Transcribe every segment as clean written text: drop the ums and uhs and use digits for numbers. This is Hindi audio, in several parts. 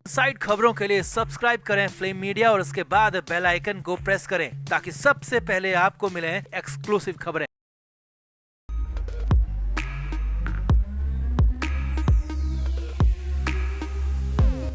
साइड खबरों के लिए सब्सक्राइब करें फ्लेम मीडिया और उसके बाद बेल आइकन को प्रेस करें ताकि सबसे पहले आपको मिले एक्सक्लूसिव खबरें।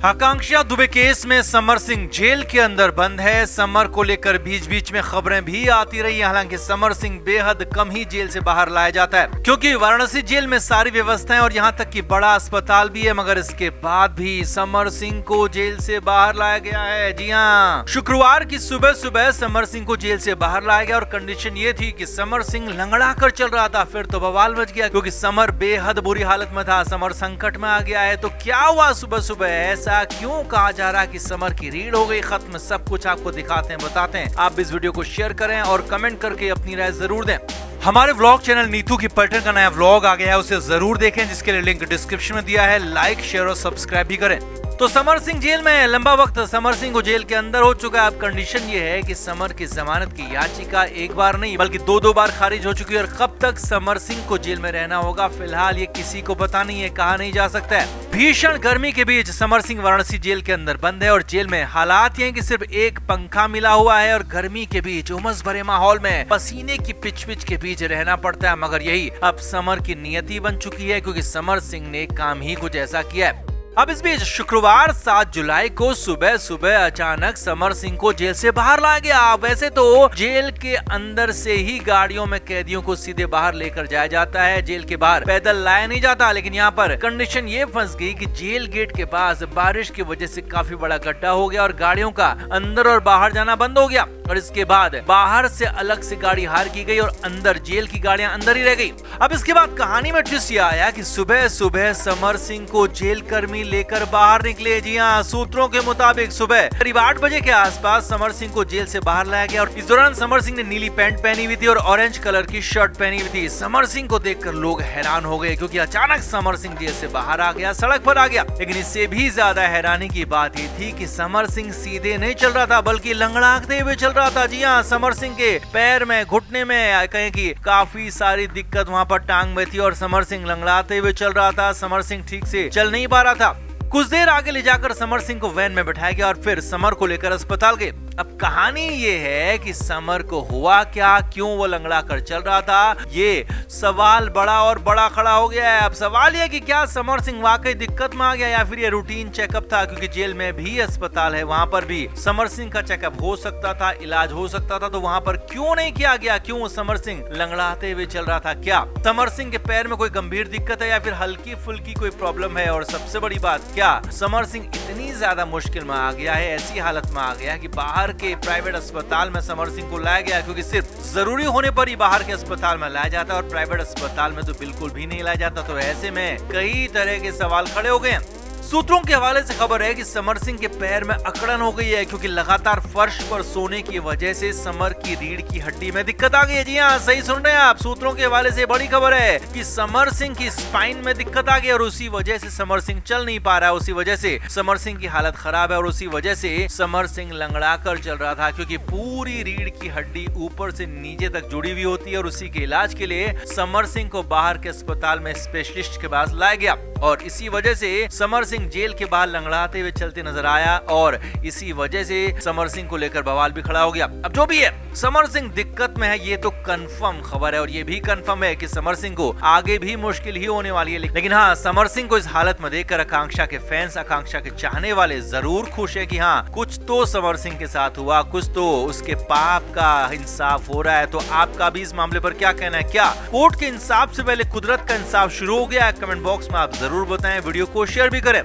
आकांक्षा दुबे केस में समर सिंह जेल के अंदर बंद है। समर को लेकर बीच बीच में खबरें भी आती रही। हालांकि समर सिंह बेहद कम ही जेल से बाहर लाया जाता है क्योंकि वाराणसी जेल में सारी व्यवस्थाएं और यहां तक कि बड़ा अस्पताल भी है, मगर इसके बाद भी समर सिंह को जेल से बाहर लाया गया है। जी हां, शुक्रवार की सुबह सुबह समर सिंह को जेल से बाहर लाया गया और कंडीशन ये थी कि समर सिंह लंगड़ा कर चल रहा था। फिर तो बवाल मच गया क्योंकि समर बेहद बुरी हालत में था। समर संकट में आ गया है। तो क्या हुआ सुबह सुबह? ऐसा क्यों कहा जा रहा है कि समर की रीढ़ हो गई खत्म? सब कुछ आपको दिखाते हैं, बताते हैं। आप इस वीडियो को शेयर करें और कमेंट करके अपनी राय जरूर दें। हमारे व्लॉग चैनल नीतू की पलटन का नया व्लॉग आ गया है, उसे जरूर देखें जिसके लिए लिंक डिस्क्रिप्शन में दिया है। लाइक शेयर और सब्सक्राइब भी करें। तो समर सिंह जेल में लंबा वक्त समर सिंह को जेल के अंदर हो चुका है। अब कंडीशन ये है कि समर की जमानत की याचिका एक बार नहीं बल्कि दो बार खारिज हो चुकी है और कब तक समर सिंह को जेल में रहना होगा फिलहाल ये किसी को पता नहीं है, कहा नहीं जा सकता है। भीषण गर्मी के बीच समर सिंह वाराणसी जेल के अंदर बंद है और जेल में हालात ये हैं कि सिर्फ एक पंखा मिला हुआ है और गर्मी के बीच उमस भरे माहौल में पसीने की पिच के बीच रहना पड़ता है। मगर यही अब समर की नियति बन चुकी है क्योंकि समर सिंह ने काम ही कुछ ऐसा किया है। अब इस बीच शुक्रवार 7 जुलाई को सुबह सुबह अचानक समर सिंह को जेल से बाहर लाया गया। वैसे तो जेल के अंदर से ही गाड़ियों में कैदियों को सीधे बाहर लेकर जाया जाता है, जेल के बाहर पैदल लाया नहीं जाता। लेकिन यहाँ पर कंडीशन ये फंस गई कि जेल गेट के पास बारिश की वजह से काफी बड़ा गड्ढा हो गया और गाड़ियों का अंदर और बाहर जाना बंद हो गया। और इसके बाद बाहर से अलग से गाड़ी हायर की गई और अंदर जेल की गाड़ियां अंदर ही रह गई। अब इसके बाद कहानी में ट्विस्ट ये आया कि सुबह सुबह समर सिंह को जेल कर्मी लेकर बाहर निकले। जी हाँ, सूत्रों के मुताबिक सुबह करीब 8 बजे के आसपास समर सिंह को जेल से बाहर लाया गया और इस दौरान समर सिंह ने नीली पैंट पहनी हुई थी और ऑरेंज कलर की शर्ट पहनी हुई थी। समर सिंह को देखकर लोग हैरान हो गए क्योंकि अचानक समर सिंह जेल से बाहर आ गया, सड़क पर आ गया। लेकिन इससे भी ज्यादा हैरानी की बात ये थी कि समर सिंह सीधे नहीं चल रहा था बल्कि लंगड़ाते हुए चल रहा था। जी हाँ, समर सिंह के पैर में, घुटने में कहें कि काफी सारी दिक्कत वहाँ पर टांग में थी और समर सिंह लंगड़ाते हुए चल रहा था। समर सिंह ठीक से चल नहीं पा रहा था। कुछ देर आगे ले जाकर समर सिंह को वैन में बैठाया गया और फिर समर को लेकर अस्पताल गए। अब कहानी ये है कि समर को हुआ क्या, क्यों वो लंगड़ा कर चल रहा था, ये सवाल बड़ा और बड़ा खड़ा हो गया है। अब सवाल ये कि क्या समर सिंह वाकई दिक्कत में आ गया या फिर ये रूटीन चेकअप था, क्योंकि जेल में भी अस्पताल है, वहाँ पर भी समर सिंह का चेकअप हो सकता था, इलाज हो सकता था, तो वहाँ पर क्यों नहीं किया गया? क्यों समर सिंह लंगड़ाते हुए चल रहा था? क्या समर सिंह के पैर में कोई गंभीर दिक्कत है या फिर हल्की फुल्की कोई प्रॉब्लम है? और सबसे बड़ी बात, क्या समर सिंह इतनी ज्यादा मुश्किल में आ गया है, ऐसी हालत में आ गया कि बाहर के प्राइवेट अस्पताल में समर सिंह को लाया गया? क्योंकि सिर्फ जरूरी होने पर ही बाहर के अस्पताल में लाया जाता है और प्राइवेट अस्पताल में तो बिल्कुल भी नहीं लाया जाता। तो ऐसे में कई तरह के सवाल खड़े हो गए। सूत्रों के हवाले से खबर है कि समर सिंह के पैर में अकड़न हो गई है क्योंकि लगातार फर्श पर सोने की वजह से समर की रीढ़ की हड्डी में दिक्कत आ गई है। जी हाँ, सही सुन रहे हैं आप। सूत्रों के हवाले से बड़ी खबर है कि समर सिंह की स्पाइन में दिक्कत आ गई और उसी वजह से समर सिंह चल नहीं पा रहा है। उसी वजह से समर सिंह की हालत खराब है और उसी वजह से समर सिंह लंगड़ा कर चल रहा था क्योंकि पूरी रीढ़ की हड्डी ऊपर से नीचे तक जुड़ी हुई होती है और उसी के इलाज के लिए समर सिंह को बाहर के अस्पताल में स्पेशलिस्ट के पास लाया गया और इसी वजह से समर सिंह जेल के बाहर लंगड़ाते हुए चलते नजर आया और इसी वजह से समर सिंह को लेकर बवाल भी खड़ा हो गया। अब जो भी है, समर सिंह दिक्कत में है, ये तो कंफर्म खबर है और ये भी कंफर्म है कि समर सिंह को आगे भी मुश्किल ही होने वाली है। लेकिन हाँ, समर सिंह को इस हालत में देखकर आकांक्षा के फैंस, आकांक्षा के चाहने वाले जरूर खुश है कि हाँ, कुछ तो समर सिंह के साथ हुआ, कुछ तो उसके पाप का इंसाफ हो रहा है। तो आपका भी इस मामले पर क्या कहना है? क्या कोर्ट के इंसाफ से पहले कुदरत का इंसाफ शुरू हो गया है? कमेंट बॉक्स में आप जरूर बताएं। वीडियो को शेयर भी करें।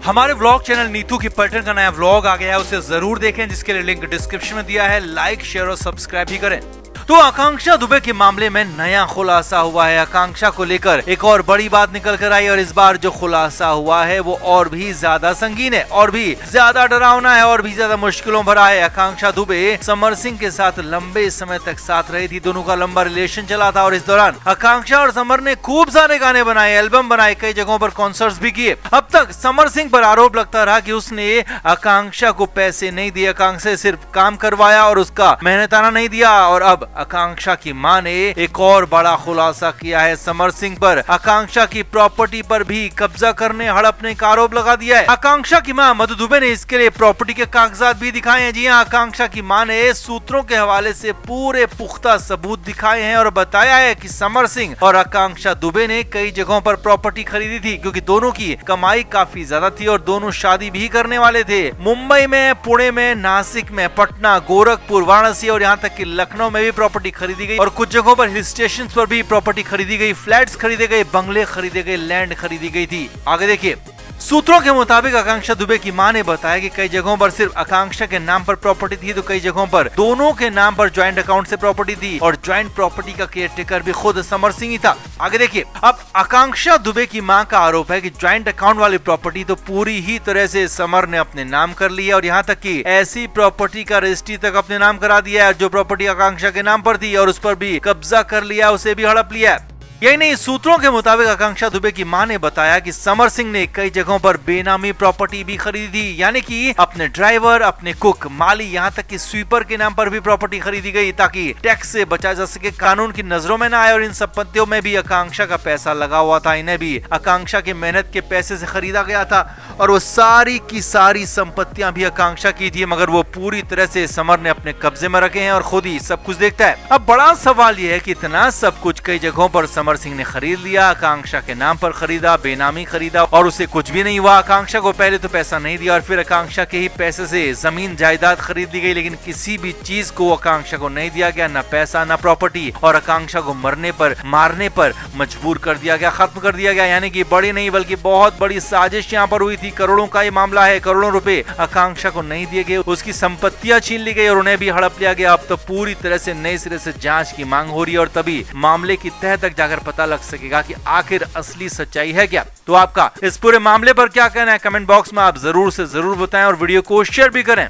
हमारे व्लॉग चैनल नीतू की पलटन का नया व्लॉग आ गया है, उसे जरूर देखें जिसके लिए लिंक डिस्क्रिप्शन में दिया है। लाइक शेयर और सब्सक्राइब भी करें। तो आकांक्षा दुबे के मामले में नया खुलासा हुआ है। आकांक्षा को लेकर एक और बड़ी बात निकल कर आई और इस बार जो खुलासा हुआ है वो और भी ज्यादा संगीन है, और भी ज्यादा डरावना है, और भी ज्यादा मुश्किलों भरा है। आकांक्षा दुबे समर सिंह के साथ लंबे समय तक साथ रही थी, दोनों का लंबा रिलेशन चला था और इस दौरान आकांक्षा और समर ने खूब सारे गाने बनाए, एल्बम बनाए, कई जगहों पर कॉन्सर्ट्स भी किए। अब तक समर सिंह पर आरोप लगता रहा कि उसने आकांक्षा को पैसे नहीं दिए, आकांक्षा से सिर्फ काम करवाया और उसका मेहनताना नहीं दिया। और अब आकांक्षा की मां ने एक और बड़ा खुलासा किया है। समर सिंह पर आकांक्षा की प्रॉपर्टी पर भी कब्जा करने हड़पने का आरोप लगा दिया है। आकांक्षा की मां मधु दुबे ने इसके लिए प्रॉपर्टी के कागजात भी दिखाए हैं। जी हां, आकांक्षा की मां ने सूत्रों के हवाले से पूरे पुख्ता सबूत दिखाए हैं और बताया है कि समर सिंह और आकांक्षा दुबे ने कई जगहों पर प्रॉपर्टी खरीदी थी, क्योंकि दोनों की कमाई काफी ज्यादा थी और दोनों शादी भी करने वाले थे। मुंबई में, पुणे में, नासिक में, पटना, गोरखपुर, वाराणसी और यहाँ तक कि लखनऊ में भी प्रॉपर्टी खरीदी गई और कुछ जगहों पर हिल स्टेशन पर भी प्रॉपर्टी खरीदी गई, फ्लैट्स खरीदे गए, बंगले खरीदे गए, लैंड खरीदी गई थी। आगे देखिए, सूत्रों के मुताबिक आकांक्षा दुबे की मां ने बताया कि कई जगहों पर सिर्फ आकांक्षा के नाम पर प्रॉपर्टी थी, तो कई जगहों पर दोनों के नाम पर ज्वाइंट अकाउंट से प्रॉपर्टी थी और ज्वाइंट प्रॉपर्टी का केयरटेकर भी खुद समर सिंह ही था। आगे देखिए, अब आकांक्षा दुबे की मां का आरोप है कि ज्वाइंट अकाउंट वाली प्रॉपर्टी तो पूरी ही तरह से समर ने अपने नाम कर ली है और यहाँ तक कि ऐसी प्रॉपर्टी का रजिस्ट्री तक अपने नाम करा दिया है जो प्रॉपर्टी आकांक्षा के नाम पर थी और उस पर भी कब्जा कर लिया, उसे भी हड़प लिया है। यही नहीं, सूत्रों के मुताबिक आकांक्षा दुबे की मां ने बताया कि समर सिंह ने कई जगहों पर बेनामी प्रॉपर्टी भी खरीदी थी, यानी कि अपने ड्राइवर, अपने कुक, माली, यहाँ तक कि स्वीपर के नाम पर भी प्रॉपर्टी खरीदी गई ताकि टैक्स से बचा जा सके, कानून की नजरों में ना आए। और इन संपत्तियों में भी आकांक्षा का पैसा लगा हुआ था, इन्हें भी आकांक्षा के मेहनत के पैसे से खरीदा गया था और वो सारी की सारी संपत्तियां भी आकांक्षा की थी, मगर वो पूरी तरह से समर ने अपने कब्जे में रखे हैं और खुद ही सब कुछ देखता है। अब बड़ा सवाल ये है कि इतना सब कुछ कई जगहों पर समर सिंह ने खरीद लिया, आकांक्षा के नाम पर खरीदा, बेनामी खरीदा और उसे कुछ भी नहीं हुआ। आकांक्षा को पहले तो पैसा नहीं दिया और फिर आकांक्षा के ही पैसे से जमीन जायदाद खरीद ली गई, लेकिन किसी भी चीज को आकांक्षा को नहीं दिया गया, ना पैसा ना प्रॉपर्टी, और आकांक्षा को मरने पर, मारने पर मजबूर कर दिया गया, खत्म कर दिया गया। यानी कि बड़ी नहीं बल्कि बहुत बड़ी साजिश यहाँ पर हुई थी। करोड़ों का ये मामला है, करोड़ों रुपए आकांक्षा को नहीं दिए गए, उसकी संपत्तियां छीन ली गई और उन्हें भी हड़प लिया गया। अब तो पूरी तरह से नए सिरे से जांच की मांग हो रही है और तभी मामले की तह तक जाकर पता लग सकेगा कि आखिर असली सच्चाई है क्या। तो आपका इस पूरे मामले पर क्या कहना है, कमेंट बॉक्स में आप जरूर से जरूर बताएं और वीडियो को शेयर भी करें।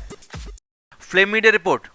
Flame media report.